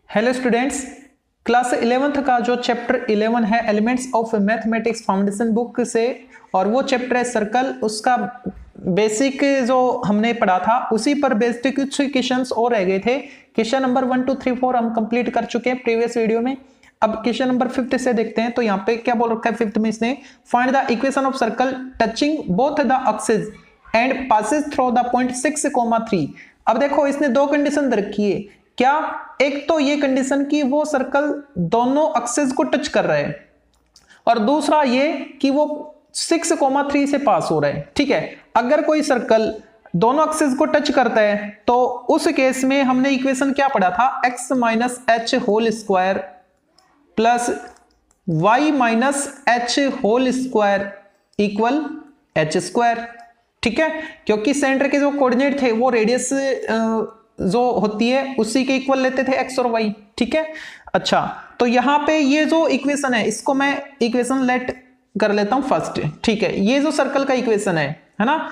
Hello students, class 11th का जो chapter 11 है elements of mathematics foundation book से, और वो चैप्टर है सर्कल। उसका बेसिक जो हमने पढ़ा था उसी पर बेस्ड कुछ क्वेश्चंस और रह गए थे। क्वेश्चन नंबर 1 2 3 4 हम कंप्लीट कर चुके हैं प्रीवियस वीडियो में। अब क्वेश्चन नंबर 5 से देखते हैं। तो यहाँ पे क्या बोल रखा है 5th में इसने, find the equation of circle touching both the axis and passes through the point 6,3। अब देखो इसने दो कंडीशन दे रखी है। क्या? एक तो ये कंडीशन की वो सर्कल दोनों एक्सिस को टच कर रहा है, और दूसरा ये कि वो 6,3 से पास हो रहा है। ठीक है, अगर कोई सर्कल दोनों एक्सिस को टच करता है तो उस केस में हमने इक्वेशन क्या पढ़ा था, x minus h whole square plus y minus h whole square equal h square. ठीक है, क्योंकि सेंटर के जो कोऑर्डिनेट थे वो रेडियस जो होती है उसी के इक्वल लेते थे x और y। ठीक है, अच्छा तो यहां पे ये जो इक्वेशन है इसको मैं इक्वेशन लेट कर लेता हूं फर्स्ट। ठीक है, ये जो सर्कल का इक्वेशन है ना,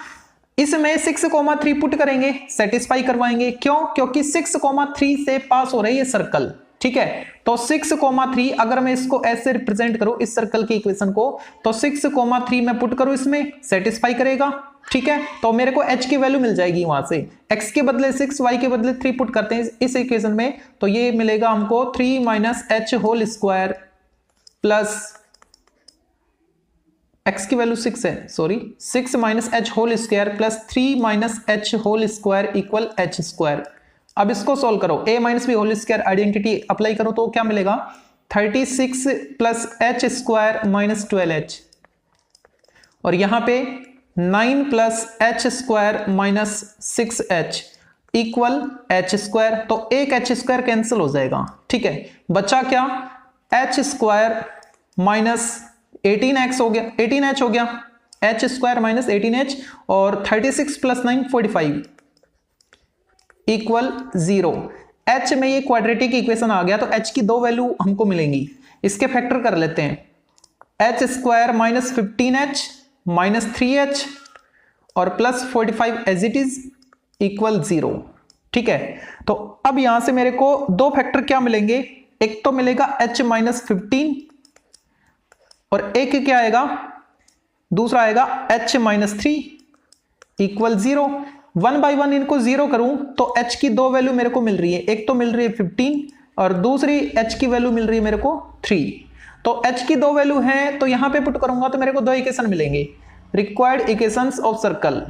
इसमें 6,3 पुट करेंगे, सेटिस्फाई करवाएंगे। क्यों? क्योंकि 6,3 से पास हो रही है सर्कल। ठीक है, तो 6,3 अगर मैं इसको ऐसे रिप्रेजेंट करूं इस सर्कल की इक्वेशन को, तो 6,3 मैं पुट करूं इसमें, सेटिस्फाई करेगा। ठीक है, तो मेरे को h की वैल्यू मिल जाएगी वहां से। x के बदले 6, y के बदले 3 पुट करते हैं इस इक्वेशन में, तो ये मिलेगा हमको 3 minus h whole square plus x की वैल्यू 6 है, sorry 6 minus h whole square plus 3 minus h whole square equal h square. अब इसको सोल्व करो, a minus b whole square identity apply करो तो क्या मिलेगा, 36 plus H square minus 12h, और यहां पे 9 plus H square minus 6h equal h square. तो एक एच स्क्वायर कैंसिल हो जाएगा। ठीक है, बचा क्या, एच स्क्वायर माइनस 18x हो गया, 18h हो गया, एच स्क्वायर माइनस 18h, और 36 प्लस 9 45 इक्वल 0। h में ये क्वाड्रेटिक इक्वेशन आ गया तो h की दो वैल्यू हमको मिलेंगी, इसके फैक्टर कर लेते हैं। H square minus 15h minus 3h और plus 45 as it is equal 0। ठीक है, तो अब यहां से मेरे को दो फैक्टर क्या मिलेंगे, एक तो मिलेगा h माइनस 15 और एक क्या आएगा, दूसरा आएगा h माइनस 3 इक्वल 0। 1 बाई 1 इनको 0 करूं तो h की दो वैल्यू मेरे को मिल रही है, एक तो मिल रही है 15 और दूसरी h की वैल्यू मिल रही है मेरे को 3। तो h की दो वैल्यू है तो यहां पे पुट करूंगा तो मेरे को दो इक्वेशन मिलेंगे। Required equations of circle,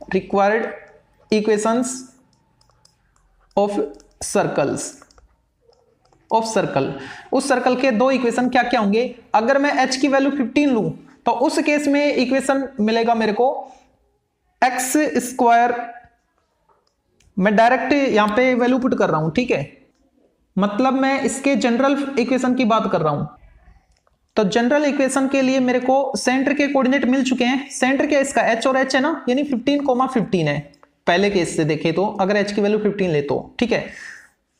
required equations of circles, of circle. उस सर्कल के दो इक्वेशन क्या क्या होंगे, अगर मैं h की वैल्यू 15 लूं तो उस केस में इक्वेशन मिलेगा मेरे को एक्स स्क्वायर, मैं डायरेक्ट यहां पे वैल्यू पुट कर रहा हूं। ठीक है, मतलब मैं इसके जनरल इक्वेशन की बात कर रहा हूं। तो जनरल इक्वेशन के लिए मेरे को सेंटर के कोऑर्डिनेट मिल चुके हैं। सेंटर क्या इसका h और h है ना, यानी 15,15 है पहले केस से देखे तो, अगर h की वैल्यू 15 ले तो। ठीक है,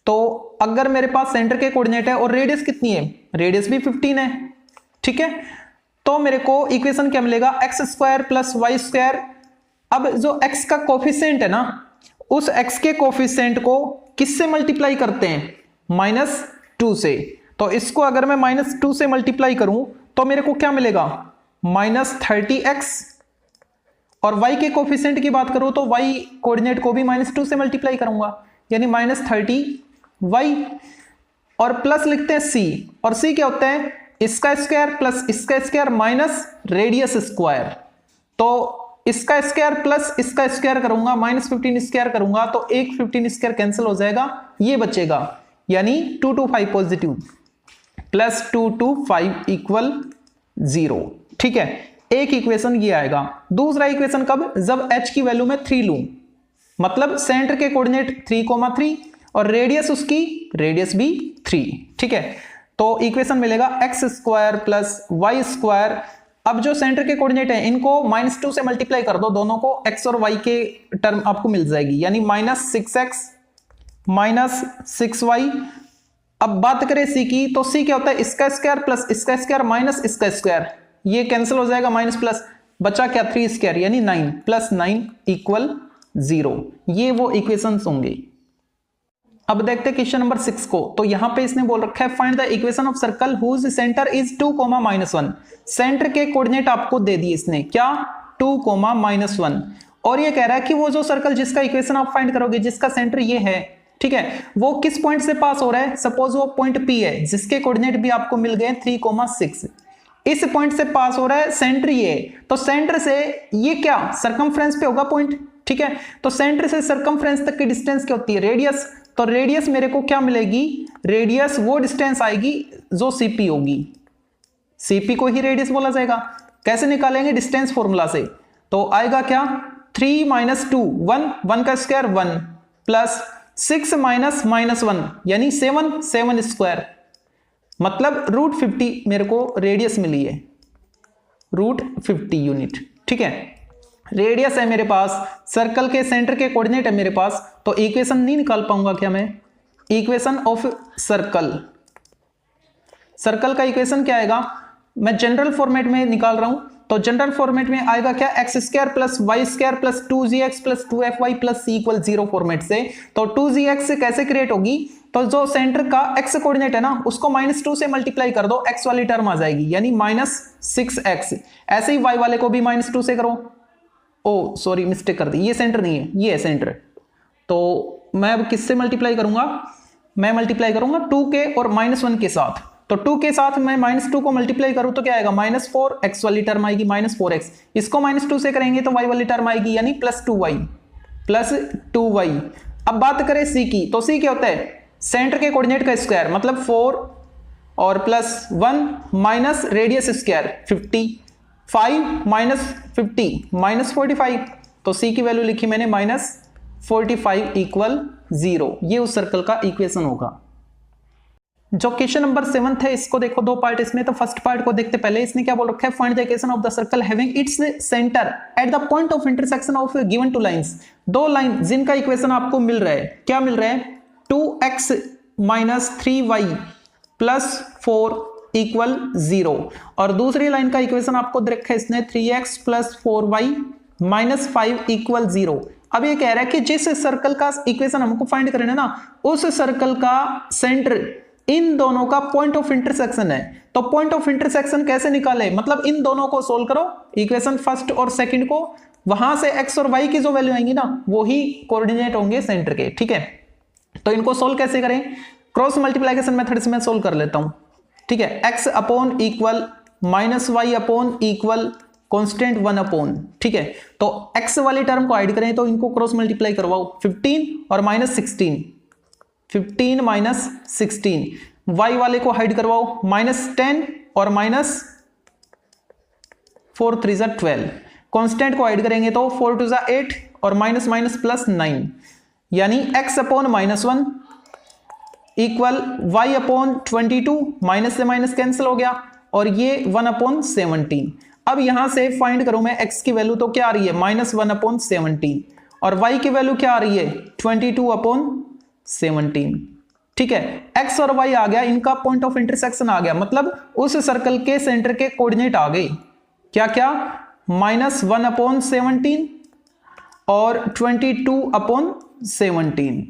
तो अगर मेरे पास सेंटर के कोऑर्डिनेट है और रेडियस कितनी है, रेडियस भी 15 है। ठीक है, तो मेरे को इक्वेशन क्या मिलेगा, x square plus y square. अब जो x का कोफिशिएंट है ना, उस x के कोफिशिएंट को किससे मल्टीप्लाई करते हैं, -2 से। तो इसको अगर मैं -2 से मल्टीप्लाई करूं तो मेरे को क्या मिलेगा, -30x, और y के कोफिशिएंट की बात करूं तो y कोऑर्डिनेट को भी -2 से मल्टीप्लाई करूंगा, यानी -30y, और प्लस लिखते हैं c, और c क्या होता है, इसका स्क्वायर प्लस इसका स्क्वायर माइनस रेडियस स्क्वायर। तो इसका स्क्वायर प्लस इसका स्क्वायर करूंगा, -15 स्क्वायर करूंगा तो एक 15 स्क्वायर कैंसिल हो जाएगा, ये बचेगा, यानी 2 to 5 positive plus 2 to 5 equal 0। ठीक है, एक इक्वेशन ये आएगा। दूसरा इक्वेशन कब, जब h की वैल्यू में 3 लूं, मतलब सेंटर के कोऑर्डिनेट 3,3 और रेडियस उसकी, रेडियस भी 3। ठीक है, तो इक्वेशन मिलेगा x square plus y square. अब जो सेंटर के कोऑर्डिनेट है इनको -2 से मल्टीप्लाई कर दो, दोनों को x और y के टर्म आपको मिल जाएगी, यानी -6x माइनस 6y। अब बात करें c की, तो c क्या होता है, इसका स्क्वायर प्लस इसका स्क्वायर माइनस इसका स्क्वायर, ये कैंसिल हो जाएगा, माइनस प्लस, बचा क्या 3 स्क्वायर यानी 9 प्लस 9 इक्वल 0। ये वो इक्वेशंस होंगे। अब देखते हैं क्वेश्चन नंबर 6 को। तो यहां पे इसने बोल रखा है find the equation of circle whose centre is 2, -1। Centre के कोऑर्डिनेट आपको दे दिए इसने, क्या 2, -1। और ये कह रहा है कि वो जो सर्कल जिसका इक्वेशन आप फाइंड करोगे, जिसका सेंटर ये है, ठीक है, वो किस पॉइंट से पास हो रहा है। सपोज वो पॉइंट P है जिसके कोऑर्डिनेट भी आपको मिल गए 3, 6। इस पॉइंट से पास हो रहा है, सेंटर ये है, तो सेंटर से ये क्या सरकमफ्रेंस पे होगा पॉइंट, ठीक है। तो सेंटर से सरकमफ्रेंस तक की डिस्टेंस क्या होती है, रेडियस। तो रेडियस मेरे को क्या मिलेगी, रेडियस वो डिस्टेंस आएगी जो सीपी होगी, सीपी को ही रेडियस बोला जाएगा। कैसे निकालेंगे, डिस्टेंस फॉर्मूला से। तो आएगा क्या 3 - 2, 1 का स्क्वायर 1 प्लस 6 -1 यानी 7 स्क्वायर, मतलब √50 मेरे को रेडियस मिली है, √50 यूनिट, ठीक है। रेडियस है मेरे पास, सर्कल के सेंटर के कोऑर्डिनेट है मेरे पास, तो इक्वेशन नहीं निकाल पाऊंगा क्या मैं, इक्वेशन ऑफ सर्कल। सर्कल का इक्वेशन क्या आएगा, मैं जनरल फॉर्मेट में निकाल रहा हूं, तो जनरल फॉर्मेट में आएगा क्या x² + y² + 2gx + 2fy + c = 0 format से। तो 2gx कैसे क्रिएट होगी, तो जो सेंटर का x कोऑर्डिनेट है ना उसको -2 से मल्टीप्लाई कर दो, x वाली टर्म आ जाएगी यानी -6x। ऐसे ही y वाले को भी -2 से करो, ओ सॉरी मिस्टेक कर दी, ये सेंटर नहीं है, ये है सेंटर। तो मैं अब किससे मल्टीप्लाई करूंगा, मैं मल्टीप्लाई करूंगा 2 के और -1 के साथ। तो 2 के साथ मैं -2 को मल्टीप्लाई करूं तो क्या आएगा, -4x वाली टर्म आएगी, -4x। इसको -2 से करेंगे तो y वाली टर्म आएगी यानी +2y। अब बात करें c की, तो c क्या होता है, सेंटर के कोऑर्डिनेट का स्क्वायर, मतलब 4 और +1 माइनस रेडियस स्क्वायर 50, 5 - 50 -45। तो c की वैल्यू लिखी मैंने -45 = 0। ये उस सर्कल का इक्वेशन होगा। जो क्वेश्चन नंबर 7 है, इसको देखो, दो पार्ट इसमें। तो फर्स्ट पार्ट को देखते पहले इसने क्या बोल रखा है, find the equation of the circle having its centre at the point of intersection of given two lines. दो लाइन जिनका इक्वेशन आपको मिल रहा है, क्या मिल रहा है, 2x - 3y + 4 = 0। और दूसरी लाइन का इक्वेशन आपको दे रखा है इसने 3x + 4y - 5 = 0। अब ये कह रहा है कि जिस सर्कल का इक्वेशन हमको फाइंड करना है ना, उस सर्कल का सेंटर इन दोनों का पॉइंट ऑफ इंटरसेक्शन है। तो पॉइंट ऑफ इंटरसेक्शन कैसे निकाले, मतलब इन दोनों को सोल्व करो, इक्वेशन फर्स्ट और सेकंड को, वहां से x और y की जो वैल्यू आएंगी ना वो ही कोऑर्डिनेट होंगे सेंटर के, ठीक है। तो इनको सोल्व कैसे करें, क्रॉस मल्टीप्लिकेशन मेथड से मैं सोल्व कर लेता हूं, ठीक है। x upon equal -y upon equal constant 1 ठीक है। तो x वाली टर्म को ऐड करें तो इनको क्रॉस मल्टीप्लाई करवाओ, 15 और -16, 15 - 16। y वाले को हाइड करवाओ, -10 और -4 3 = 12। कांस्टेंट को ऐड करेंगे तो 4 2 = 8 और +9 यानी x upon -1 equal y upon 22, minus से माइनस कैंसिल हो गया, और ये 1/17। अब यहां से फाइंड करूं मैं x की वैल्यू, तो क्या आ रही है, -1/17, और y की वैल्यू क्या आ रही है, 22/17, ठीक है। x और y आ गया, इनका पॉइंट ऑफ इंटरसेक्शन आ गया, मतलब उस सर्कल के सेंटर के कोऑर्डिनेट आ गए, क्या क्या, -1/17 और 22/17,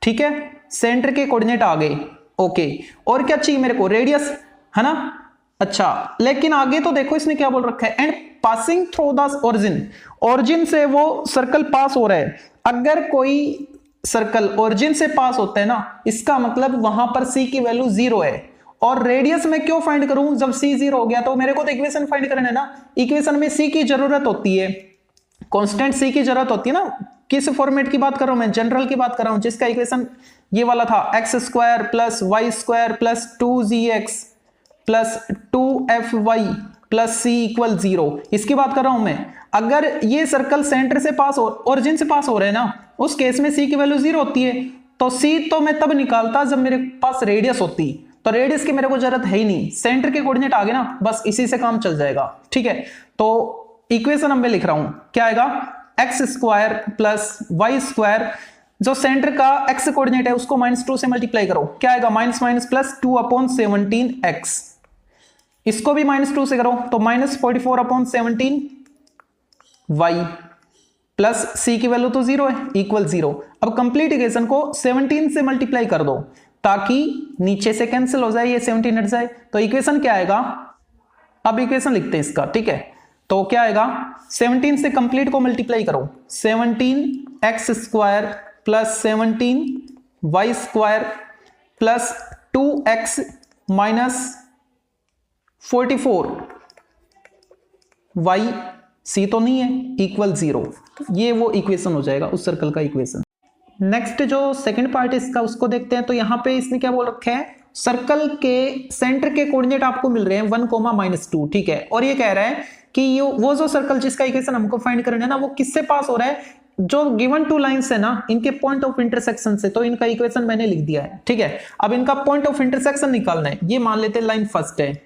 ठीक है। सेंटर के कोऑर्डिनेट आ गए, ओके। और क्या चाहिए मेरे को, रेडियस, है ना। अच्छा, लेकिन आगे तो देखो इसने क्या बोल रखा है, and passing through the origin, origin से वो सर्कल पास हो रहा है। अगर कोई सर्कल ओरिजिन से पास होता है ना, इसका मतलब वहां पर c की वैल्यू 0 है। और रेडियस में क्यों फाइंड करूं, जब c 0 हो गया तो मेरे को तो इक्वेशन फाइंड करना है ना, इक्वेशन में c की जरूरत होती है, कांस्टेंट c की जरूरत होती है ना। किस फॉर्मेट की बात कर रहा हूं मैं, जनरल की बात कर रहा हूं, जिसका इक्वेशन ये वाला था, x² + y² + 2gx + 2fy + c = 0, इसकी बात कर रहा हूं मैं। अगर ये सर्कल सेंटर से पास हो, ओरिजिन से पास हो रहे हैं ना, उस केस में c की वैल्यू 0 होती है। तो c तो मैं तब निकालता जब मेरे पास रेडियस होती, तो रेडियस की मेरे को जरूरत है ही नहीं, सेंटर के कोऑर्डिनेट आ गए ना, बस इसी से काम चल जाएगा, ठीक है। तो इक्वेशन अब मैं लिख रहा हूं, क्या आएगा, x² + y², जो सेंटर का x कोऑर्डिनेट है उसको -2 से मल्टीप्लाई करो, क्या आएगा, -2/17x। इसको भी -2 से करो तो -44/17 y प्लस सी की वैल्यू तो 0 है, इक्वल 0। अब कंप्लीट इक्वेशन को 17 से मल्टीप्लाई कर दो ताकि नीचे से कैंसिल हो जाए, ये 17 हट जाए। तो इक्वेशन क्या आएगा, अब इक्वेशन लिखते हैं इसका, ठीक है। तो क्या आएगा, 17 से कंप्लीट को मल्टीप्लाई करो, 17x square plus 17y square plus 2x minus 44y, सी तो नहीं है, इक्वल 0। ये वो इक्वेशन हो जाएगा उस सर्कल का इक्वेशन। नेक्स्ट जो सेकंड पार्ट है इसका, उसको देखते हैं। तो यहां पे इसने क्या बोल रखा है, सर्कल के सेंटर के कोऑर्डिनेट आपको मिल रहे हैं 1, -2, ठीक है। और ये कह रहा है कि ये वो जो सर्कल जिसका इक्वेशन हमको फाइंड करना है ना, वो किससे पास हो रहा है, जो गिवन टू लाइंस है ना, इनके पॉइंट ऑफ इंटरसेक्शन से। तो इनका इक्वेशन मैंने लिख दिया है, ठीक है। अब इनका पॉइंट ऑफ इंटरसेक्शन निकालना है। ये मान लेते हैं लाइन फर्स्ट है,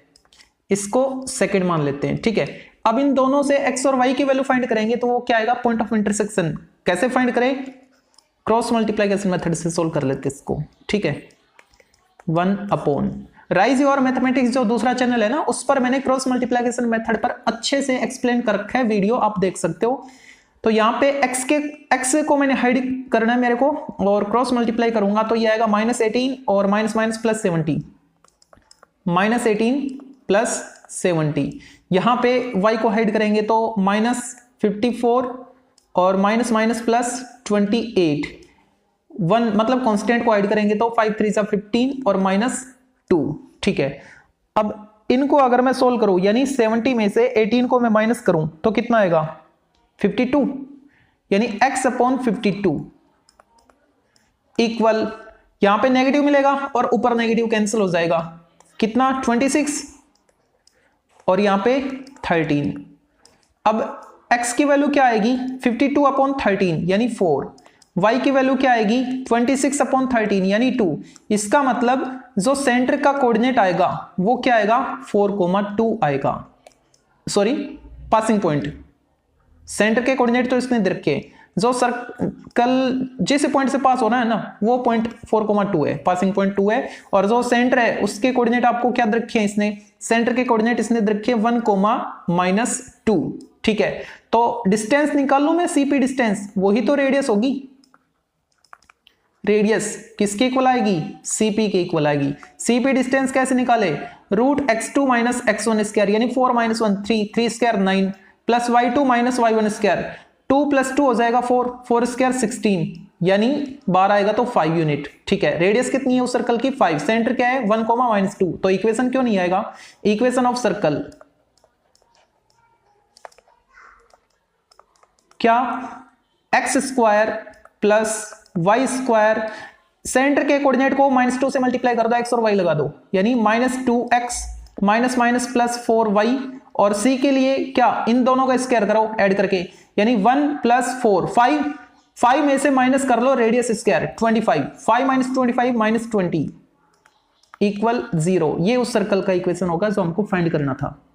इसको सेकंड मान लेते हैं, ठीक है। अब इन दोनों से x और y की वैल्यू फाइंड करेंगे, तो वो क्या आएगा, पॉइंट ऑफ इंटरसेक्शन। कैसे फाइंड करें, क्रॉस मल्टीप्लिकेशन मेथड से सोल्व कर लेते इसको, ठीक है। 1 राइज योर मैथमेटिक्स जो दूसरा चैनल है ना, उस पर मैंने क्रॉस मल्टीप्लिकेशन मेथड पर अच्छे से एक्सप्लेन कर रखा है, वीडियो आप देख सकते हो। तो यहाँ पे x को मैंने हाइड करना है मेरे को, और क्रॉस मल्टीप्लाई करूंगा तो ये आएगा -18 और माइनस प्लस 70, -18 प्लस 70। यहाँ पे y को हाइड करेंगे तो -54 और माइनस प्लस 28, 1 मतलब कांस्टेंट को ऐड करेंगे तो 5 3 15 और -2, ठीक है। अब इनको अगर मैं सोल्व करूं, यानी 70 में से 18 को मैं माइनस करूं तो कितना आएगा, 52, यानी x/52 इक्वल, यहां पे नेगेटिव मिलेगा और ऊपर नेगेटिव कैंसिल हो जाएगा, कितना 26 और यहां पे 13। अब x की वैल्यू क्या आएगी, 52/13 यानी 4। y की वैल्यू क्या आएगी, 26/13 यानी 2। इसका मतलब जो सेंटर का कोऑर्डिनेट आएगा वो क्या आएगा, 4,2 आएगा। सॉरी, पासिंग पॉइंट, सेंटर के कोऑर्डिनेट तो इसने दे रखे, जो सर्कल जिस पॉइंट से पास हो रहा है ना, वो पॉइंट 4,2 है, पासिंग पॉइंट 2 है। और जो सेंटर है उसके कोऑर्डिनेट आपको क्या दे रखे हैं, इसने सेंटर के कोऑर्डिनेट इसने दे रखे 1,-2, ठीक है। तो डिस्टेंस निकाल लूं मैं, सीपी डिस्टेंस, वही तो रेडियस होगी। रेडियस किसके इक्वल आएगी, सीपी के इक्वल आएगी। सीपी डिस्टेंस कैसे निकाले, √x2 - x1 स्क्वायर यानी 4 - 1 3, 3 square 9 plus y2 - y1 square, 2 + 2 हो जाएगा 4, 4 स्क्वायर 16 यानी 12 आएगा तो 5 यूनिट, ठीक है। रेडियस कितनी है उस सर्कल की, 5। सेंटर क्या है 1, -2, तो इक्वेशन क्यों नहीं आएगा, इक्वेशन ऑफ सर्कल क्या, x² plus y square, centre के कोऑर्डिनेट को -2 से मल्टीप्लाई कर दो, x और y लगा दो, यानी -2x माइनस प्लस 4y, और c के लिए क्या, इन दोनों का स्क्वायर करो ऐड करके, यानी 1 + 4 5 में से माइनस कर लो रेडियस स्क्वायर 25, 5 - 25 -20 इक्वल 0। ये उस सर्कल का इक्वेशन होगा जो हमको फाइंड करना था।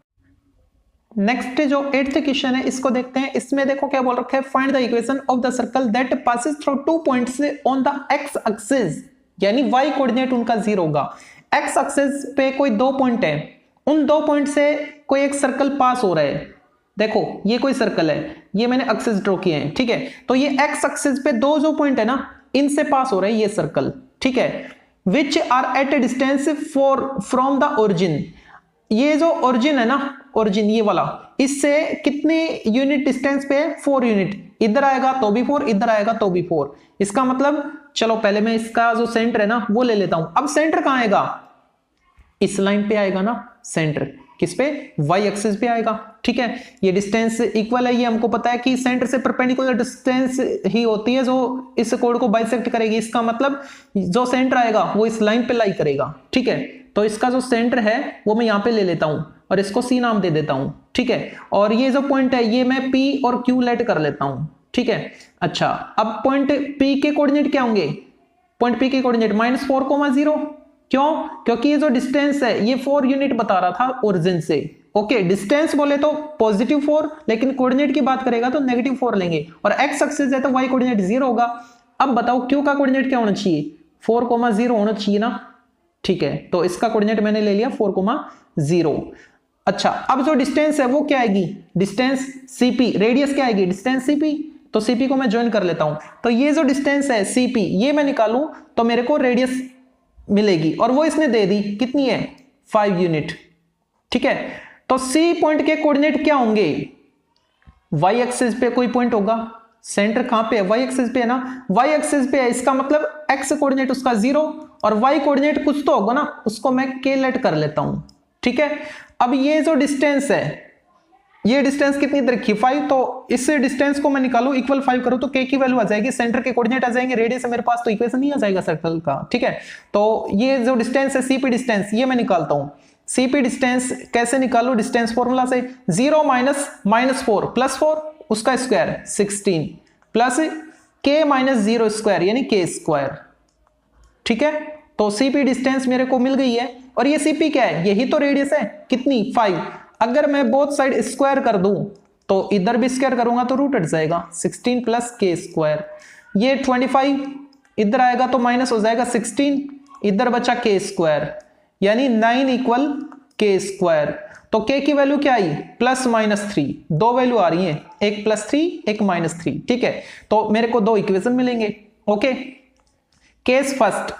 नेक्स्ट जो 8th क्वेश्चन है इसको देखते हैं। इसमें देखो क्या बोल रखा है, find the equation of the circle that passes through 2 points on the x axis, यानी y कोऑर्डिनेट उनका 0 होगा। x एक्सिस पे कोई 2 पॉइंट है, उन 2 पॉइंट से कोई एक सर्कल पास हो रहा है। देखो ये कोई सर्कल है, ये मैंने एक्सिस ड्रॉ किए हैं, ठीक है। तो ये x एक्सिस पे 2 जो पॉइंट है ना, इनसे पास हो रहा है ये सर्कल, ठीक है। Which are at a distance from the origin, ये जो ओरिजिन है ना, ओरिजिन ये वाला, इससे कितने यूनिट डिस्टेंस पे, 4 यूनिट। इधर आएगा तो भी 4, इधर आएगा तो भी 4। इसका मतलब, चलो पहले मैं इसका जो सेंटर है ना वो ले लेता हूं। अब सेंटर कहां आएगा, इस लाइन पे आएगा ना सेंटर, किस पे, y एक्सिस पे आएगा, ठीक है। ये डिस्टेंस इक्वल है, ये हमको पता है कि सेंटर से परपेंडिकुलर डिस्टेंस ही होती है जो इस कोड को बाइसेक्ट करेगी। इसका मतलब जो सेंटर आएगा वो इस लाइन पे लाई करेगा, ठीक है। तो इसका जो सेंटर है वो मैं यहां पे ले लेता हूं और इसको C नाम दे देता हूं, ठीक है। और ये जो पॉइंट है ये मैं P और Q लेट कर लेता हूं, ठीक है। अच्छा, अब पॉइंट P के कोऑर्डिनेट क्या होंगे, पॉइंट P के कोऑर्डिनेट -4,0। क्यों, क्योंकि ये जो डिस्टेंस है ये 4 यूनिट बता रहा था ओरिजिन से। ओके, डिस्टेंस बोले तो +4, लेकिन कोऑर्डिनेट की बात करेगा तो -4 लेंगे, और x एक्सिस है तो y कोऑर्डिनेट 0 होगा। अब बताओ Q का कोऑर्डिनेट क्या होना चाहिए, 4,0 होना चाहिए ना, ठीक है। तो इसका कोऑर्डिनेट मैंने ले लिया 4,0। अच्छा, अब जो डिस्टेंस है वो क्या आएगी, डिस्टेंस CP, रेडियस क्या आएगी, डिस्टेंस CP। तो सीपी को मैं ज्वाइन कर लेता हूं। तो ये जो डिस्टेंस है सीपी, ये मैं निकालूं तो मेरे को रेडियस मिलेगी, और वो इसने दे दी कितनी है 5 यूनिट। ठीक है, तो सी पॉइंट के कोऑर्डिनेट क्या होंगे, वाई एक्सिस पे कोई पॉइंट होगा, सेंटर कहां पे है, वाई एक्सिस पे है ना, वाई एक्सिस पे है, इसका मतलब एक्स कोऑर्डिनेट उसका 0 और वाई कोऑर्डिनेट कुछ तो होगा ना, उसको मैं के लेट कर लेता हूं। ठीक है, अब ये जो डिस्टेंस है, ये डिस्टेंस कितनी रखी 5, तो इस डिस्टेंस को मैं निकालू इक्वल 5 करूं तो के की वैल्यू आ जाएगी, सेंटर के कोऑर्डिनेट आ जाएंगे, रेडियस है मेरे पास तो इक्वेशन नहीं आ जाएगा सर्कल का। ठीक है, तो ये जो डिस्टेंस है सीपी डिस्टेंस, ये मैं निकालता हूं। सीपी डिस्टेंस कैसे निकालू, डिस्टेंस फॉर्मूला से 0 माइनस 4 प्लस 4 उसका स्क्वायर 16 प्लस के माइनस 0 स्क्वायर यानी के स्क्वायर। ठीक है, तो सीपी डिस्टेंस मेरे को मिल गई है, और ये सीपी क्या है, यही तो रेडियस है कितनी 5। अगर मैं बोथ साइड स्क्वायर कर दूं तो इधर भी स्क्वायर करूंगा तो रूट हट जाएगा, 16 प्लस के स्क्वायर, ये 25 इधर आएगा तो माइनस हो जाएगा 16, इधर बचा के स्क्वायर यानी 9 इक्वल के स्क्वायर। तो के की वैल्यू क्या आई प्लस माइनस 3, दो वैल्यू आ रही है, एक +3 एक -3। ठीक है, तो मेरे को दो इक्वेशन मिलेंगे। ओके, केस फर्स्ट,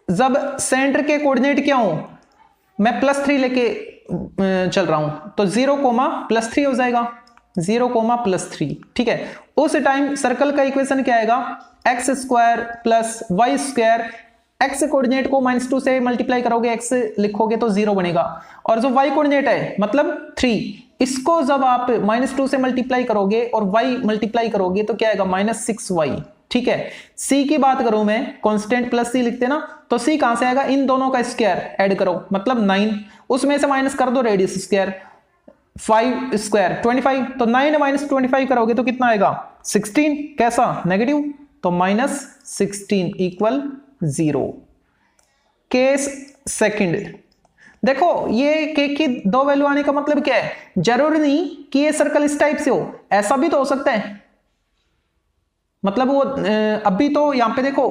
जब सेंटर के कोऑर्डिनेट क्या हो, मैं +3 लेके चल रहा हूं तो 0, +3 हो जाएगा, 0, +3। ठीक है, उस टाइम सर्कल का इक्वेशन क्या आएगा, x² plus y², x coordinate को -2 से मल्टीप्लाई करोगे, x लिखोगे तो 0 बनेगा, और जो y कोऑर्डिनेट है मतलब 3, इसको जब आप -2 से मल्टीप्लाई करोगे और y मल्टीप्लाई करोगे तो क्या आएगा -6y। ठीक है, c की बात करूं मैं, कांस्टेंट प्लस c लिखते ना, तो c कहां से आएगा, इन दोनों का स्क्वायर ऐड करो मतलब 9, उसमें से माइनस कर दो रेडियस स्क्वायर, 5 स्क्वायर 25, तो 9 माइनस 25 करोगे तो कितना आएगा 16, कैसा नेगेटिव, तो -16 इक्वल 0। केस सेकंड, देखो ये के की दो वैल्यू आने का मतलब क्या है, जरूरी नहीं कि ये सर्कल इस टाइप से हो, ऐसा भी तो हो सकता है, मतलब वो अभी तो यहां पे देखो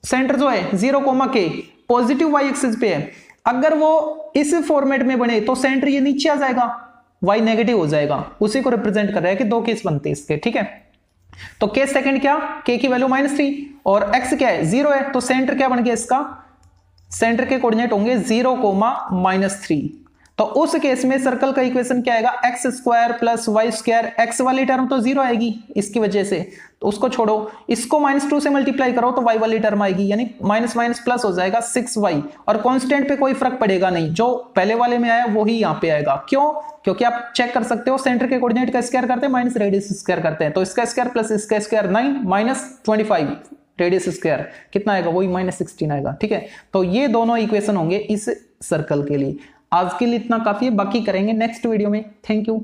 सेंटर जो है 0, के पॉजिटिव वाई एक्सिस पे है, अगर वो इस फॉर्मेट में बने तो सेंटर ये नीचे आ जाएगा, वाई नेगेटिव हो जाएगा, उसी को रिप्रेजेंट कर रहा है कि दो केस बनते हैं इसके। ठीक है, तो केस सेकंड क्या, के की वैल्यू -3 और एक्स क्या है 0 है, तो सेंटर क्या बन गया इसका, सेंटर के कोऑर्डिनेट होंगे 0, -3। तो उस केस में सर्कल का इक्वेशन क्या आएगा, x² प्लस y², एक्स वाली टर्म तो 0 आएगी इसकी वजह से, तो उसको छोड़ो, इसको -2 से मल्टीप्लाई करो तो y वाली टर्म आएगी, यानी माइनस माइनस प्लस हो जाएगा 6y, और कांस्टेंट पे कोई फर्क पड़ेगा नहीं, जो पहले वाले में आया वही यहाँ पे आएगा। क्यों, क्योंकि आप चेक कर सकते हो सेंटर के कोऑर्डिनेट का स्क्वायर करते हैं माइनस रेडियस स्क्वायर करते हैं, तो इसका स्क्वायर प्लस इसका स्क्वायर 9 माइनस 25 रेडियस स्क्वायर कितना आएगा, वही -16 आएगा। ठीक है, तो ये दोनों इक्वेशन होंगे इस सर्कल के लिए। आज के लिए इतना काफी है, बाकी करेंगे नेक्स्ट वीडियो में। Thank you.